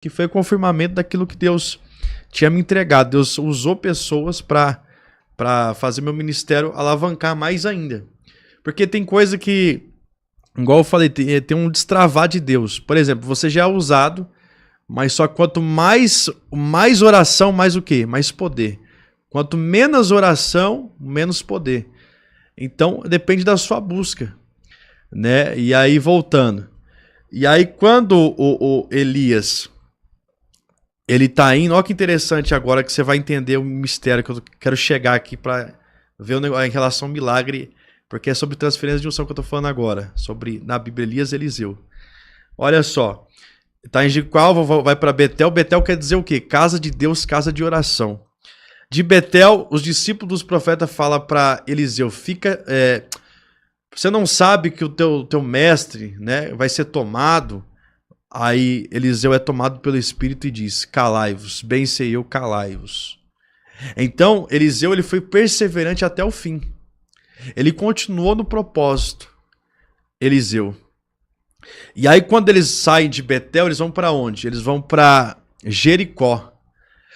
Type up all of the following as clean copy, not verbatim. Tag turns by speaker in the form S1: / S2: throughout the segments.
S1: que foi o confirmamento daquilo que Deus tinha me entregado. Deus usou pessoas para fazer meu ministério alavancar mais ainda. Porque tem coisa que, igual eu falei, tem um destravar de Deus. Por exemplo, você já é usado, mas só quanto mais oração, mais o quê? Mais poder. Quanto menos oração, menos poder. Então, depende da sua busca, né? E aí, voltando. E aí, quando o Elias, ele tá indo, olha que interessante agora que você vai entender o mistério que eu quero chegar aqui para ver o negócio em relação ao milagre, porque é sobre transferência de unção que eu tô falando agora, sobre, na Bíblia, Elias e Eliseu. Olha só, tá em Gical, vai para Betel. Betel quer dizer o quê? Casa de Deus, casa de oração. De Betel, os discípulos dos profetas falam para Eliseu, você não sabe que o teu mestre, né, vai ser tomado? Aí Eliseu é tomado pelo Espírito e diz, calai-vos, bem sei eu, calai-vos. Então, Eliseu ele foi perseverante até o fim. Ele continuou no propósito, Eliseu. E aí, quando eles saem de Betel, eles vão para onde? Eles vão para Jericó.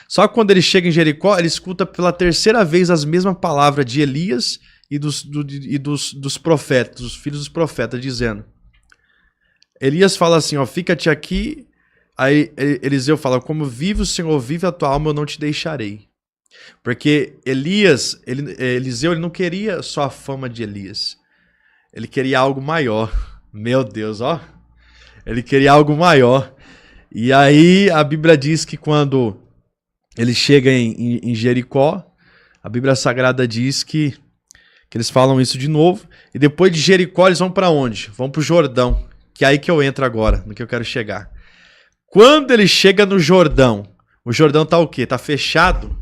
S1: Só que quando ele chega em Jericó, ele escuta pela terceira vez as mesmas palavras de Elias e dos profetas, dos filhos dos profetas, dizendo... Elias fala assim, ó, fica-te aqui. Aí Eliseu fala, como vive o Senhor, vive a tua alma, eu não te deixarei. Porque Eliseu ele não queria só a fama de Elias. Ele queria algo maior. Meu Deus, ó. Ele queria algo maior. E aí a Bíblia diz que quando ele chega em Jericó, a Bíblia Sagrada diz que eles falam isso de novo. E depois de Jericó eles vão para onde? Vão para o Jordão. Que é aí que eu entro agora, no que eu quero chegar. Quando ele chega no Jordão, o Jordão tá o quê? Tá fechado?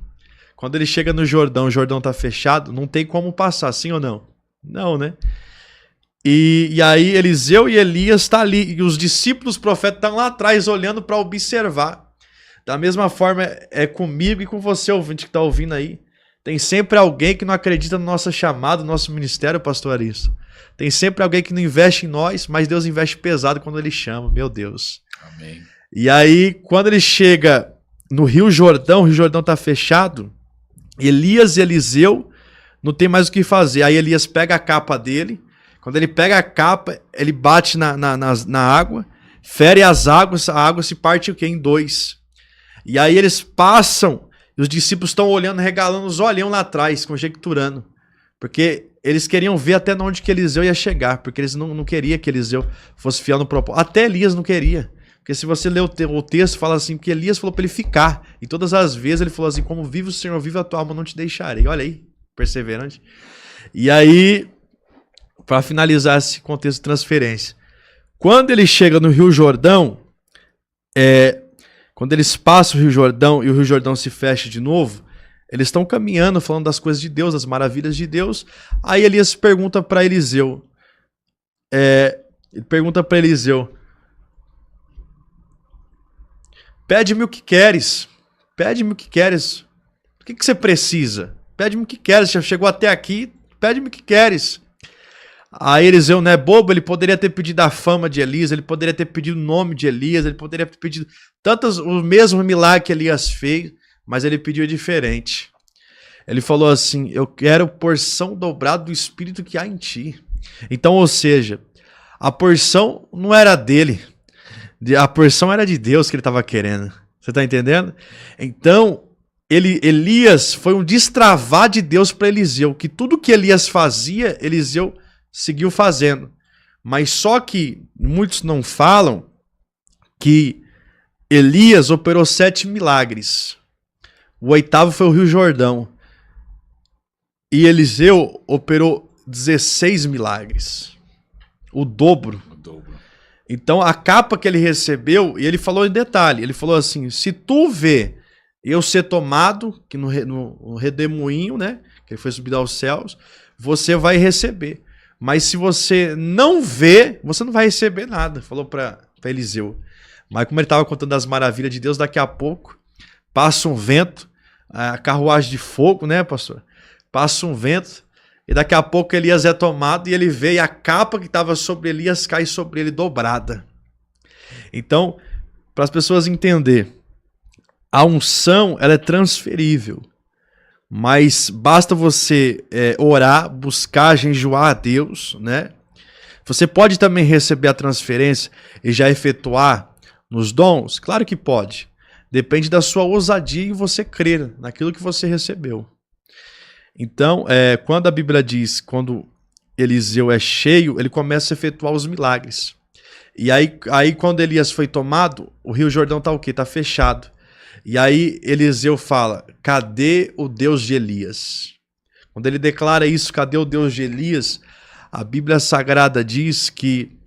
S1: Quando ele chega no Jordão, o Jordão tá fechado, não tem como passar, sim ou não? Não, né? E aí Eliseu e Elias tá ali, e os discípulos profetas estão lá atrás, olhando para observar. Da mesma forma é comigo e com você, ouvinte, que tá ouvindo aí. Tem sempre alguém que não acredita no nosso chamado, no nosso ministério, pastor Aristo. Tem sempre alguém que não investe em nós, mas Deus investe pesado quando ele chama, meu Deus.
S2: Amém.
S1: E aí, quando ele chega no Rio Jordão, o Rio Jordão tá fechado, Elias e Eliseu não tem mais o que fazer. Aí Elias pega a capa dele, quando ele pega a capa, ele bate na água, fere as águas, a água se parte o quê? Em dois. E aí eles passam, e os discípulos estão olhando, regalando os olhão lá atrás, conjecturando. Porque eles queriam ver até onde que Eliseu ia chegar, porque eles não queriam que Eliseu fosse fiel no propósito. Até Elias não queria. Porque se você ler o texto, fala assim, que Elias falou para ele ficar. E todas as vezes ele falou assim, como vive o Senhor, vive a tua alma, não te deixarei. Olha aí, perseverante. E aí, para finalizar esse contexto de transferência, quando ele chega no Rio Jordão, quando eles passam o Rio Jordão e o Rio Jordão se fecha de novo, eles estão caminhando, falando das coisas de Deus, das maravilhas de Deus. Aí Elias pergunta para Eliseu. Ele pergunta para Eliseu. Pede-me o que queres. Pede-me o que queres. O que você precisa? Pede-me o que queres. Já chegou até aqui. Pede-me o que queres. Aí Eliseu não é bobo. Ele poderia ter pedido a fama de Elias. Ele poderia ter pedido o nome de Elias. Ele poderia ter pedido o mesmo milagre que Elias fez. Mas ele pediu diferente. Ele falou assim, eu quero porção dobrada do Espírito que há em ti. Então, ou seja, a porção não era dele. A porção era de Deus que ele estava querendo. Você está entendendo? Então, Elias foi um destravar de Deus para Eliseu. Que tudo que Elias fazia, Eliseu seguiu fazendo. Mas só que muitos não falam que Elias operou 7 milagres. O 8º foi o Rio Jordão. E Eliseu operou 16 milagres. O dobro. Então a capa que ele recebeu, e ele falou em detalhe, ele falou assim, se tu vê eu ser tomado, que no redemoinho, né, que ele foi subido aos céus, você vai receber. Mas se você não vê, você não vai receber nada, falou para Eliseu. Mas como ele estava contando as maravilhas de Deus, daqui a pouco passa um vento, a carruagem de fogo, né, pastor? Passa um vento, e daqui a pouco Elias é tomado, e ele vê, e a capa que estava sobre Elias cai sobre ele dobrada. Então, para as pessoas entenderem, a unção ela é transferível. Mas basta você orar, buscar, jejuar a Deus, né? Você pode também receber a transferência e já efetuar nos dons? Claro que pode. Depende da sua ousadia e você crer naquilo que você recebeu. Então, quando a Bíblia diz, quando Eliseu é cheio, ele começa a efetuar os milagres. E aí quando Elias foi tomado, o Rio Jordão está o quê? Está fechado. E aí Eliseu fala, cadê o Deus de Elias? Quando ele declara isso, cadê o Deus de Elias? A Bíblia Sagrada diz que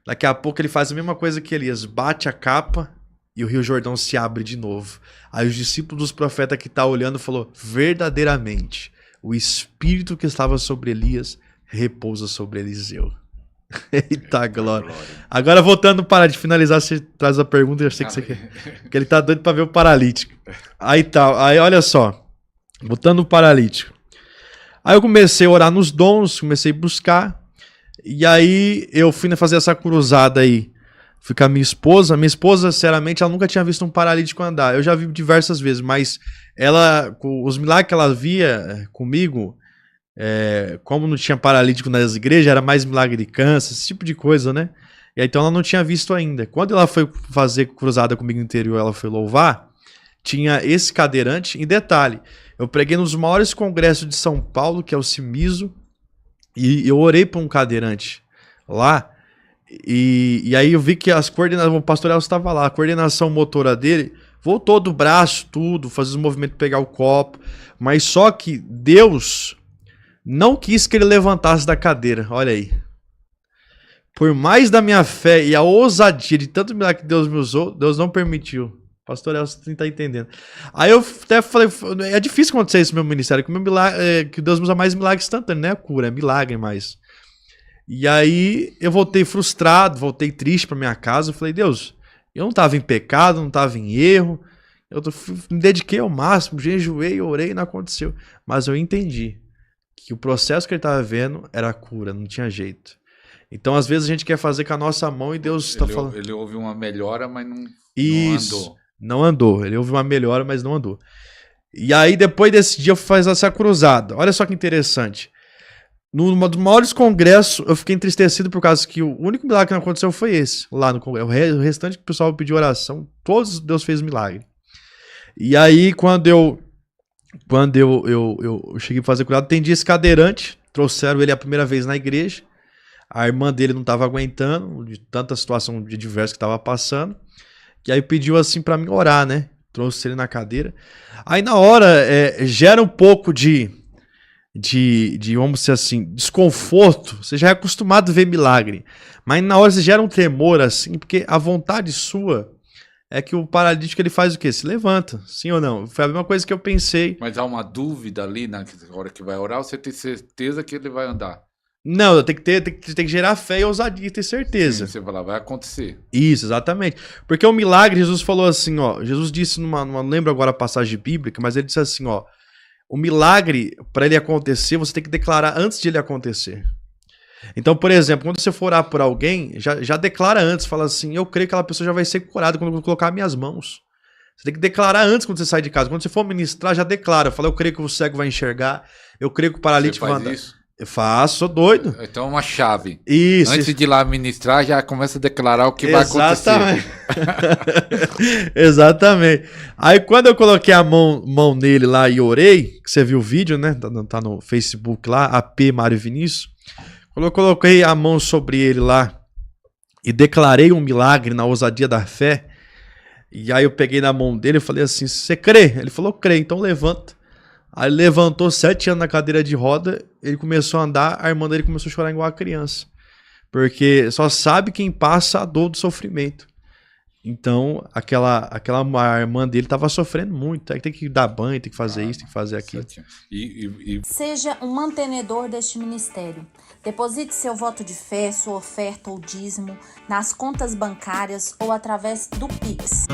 S1: daqui a pouco ele faz a mesma coisa que Elias, bate a capa e o Rio Jordão se abre de novo. Aí os discípulos dos profetas que estão olhando falou, verdadeiramente, o Espírito que estava sobre Elias repousa sobre Eliseu. Eita glória. Agora voltando para de finalizar, você traz a pergunta, eu sei que você quer. Porque ele tá doido para ver o paralítico. Aí olha só. Voltando o paralítico. Aí eu comecei a orar nos dons, comecei a buscar. E aí eu fui fazer essa cruzada aí. Fui com a minha esposa. Minha esposa, sinceramente, ela nunca tinha visto um paralítico andar. Eu já vi diversas vezes, mas ela, os milagres que ela via comigo, como não tinha paralítico nas igrejas, era mais milagre de câncer, esse tipo de coisa, né? E aí, então ela não tinha visto ainda. Quando ela foi fazer cruzada comigo no interior, ela foi louvar, tinha esse cadeirante. Em detalhe, eu preguei nos maiores congressos de São Paulo, que é o CIMISO, e eu orei para um cadeirante lá, e aí eu vi que o pastor Elcio estava lá, a coordenação motora dele voltou do braço, tudo, fazia os movimentos, pegar o copo, mas só que Deus não quis que ele levantasse da cadeira, olha aí. Por mais da minha fé e a ousadia de tanto milagre que Deus me usou, Deus não permitiu. Pastor Elcio, você tá entendendo. Aí eu até falei, é difícil acontecer isso no meu ministério, que Deus me usa mais milagres instantâneos, não é cura, é milagre mais. E aí eu voltei frustrado, voltei triste pra minha casa, eu falei, Deus, eu não tava em pecado, não tava em erro, me dediquei ao máximo, jejuei, orei e não aconteceu. Mas eu entendi que o processo que ele estava vendo era a cura, não tinha jeito. Então, às vezes, a gente quer fazer com a nossa mão e Deus está falando...
S2: Ele houve uma melhora, mas não
S1: andou. Não andou. Ele houve uma melhora, mas não andou. E aí, depois desse dia, eu fui fazer essa cruzada. Olha só que interessante. Num dos maiores congressos, eu fiquei entristecido por causa que o único milagre que não aconteceu foi esse, lá no congresso. O restante que o pessoal pediu oração, todos Deus fez milagre. E aí, quando eu cheguei a fazer curado, atendi esse cadeirante, trouxeram ele a primeira vez na igreja, a irmã dele não estava aguentando, de tanta situação de diversa que estava passando, e aí pediu assim para mim orar, né? Trouxe ele na cadeira. Aí na hora, gera um pouco de, vamos dizer assim, desconforto, você já é acostumado a ver milagre, mas na hora você gera um temor assim, porque a vontade sua é que o paralítico ele faz o quê? Se levanta, sim ou não? Foi a mesma coisa que eu pensei.
S2: Mas há uma dúvida ali na hora que vai orar, você tem certeza que ele vai andar?
S1: Não, tem que gerar fé e ousadia e ter certeza.
S2: Sim, você vai lá, vai acontecer.
S1: Isso, exatamente. Porque o milagre, Jesus falou assim, ó, Jesus disse não lembro agora a passagem bíblica, mas ele disse assim, ó, o milagre, para ele acontecer, você tem que declarar antes de ele acontecer. Então, por exemplo, quando você for orar por alguém, já declara antes, fala assim, eu creio que aquela pessoa já vai ser curada quando eu colocar minhas mãos. Você tem que declarar antes quando você sai de casa. Quando você for ministrar, já declara. Fala, eu creio que o cego vai enxergar, eu creio que o paralítico vai andar.
S2: Isso?
S1: Eu faço, sou doido.
S2: Então é uma chave.
S1: Isso.
S2: Antes de ir lá ministrar, já começa a declarar o que vai acontecer.
S1: Exatamente. Aí quando eu coloquei a mão nele lá e orei, que você viu o vídeo, né? Tá no Facebook lá, AP Mário Vinícius. Quando eu coloquei a mão sobre ele lá e declarei um milagre na ousadia da fé, e aí eu peguei na mão dele e falei assim, você crê? Ele falou, crê, então levanta. Aí ele levantou 7 anos na cadeira de roda, ele começou a andar, a irmã dele começou a chorar igual a criança. Porque só sabe quem passa a dor do sofrimento. Então, aquela a irmã dele estava sofrendo muito. Aí tem que dar banho, tem que fazer isso, tem que fazer aquilo.
S3: Seja um mantenedor deste ministério. Deposite seu voto de fé, sua oferta ou dízimo nas contas bancárias ou através do Pix.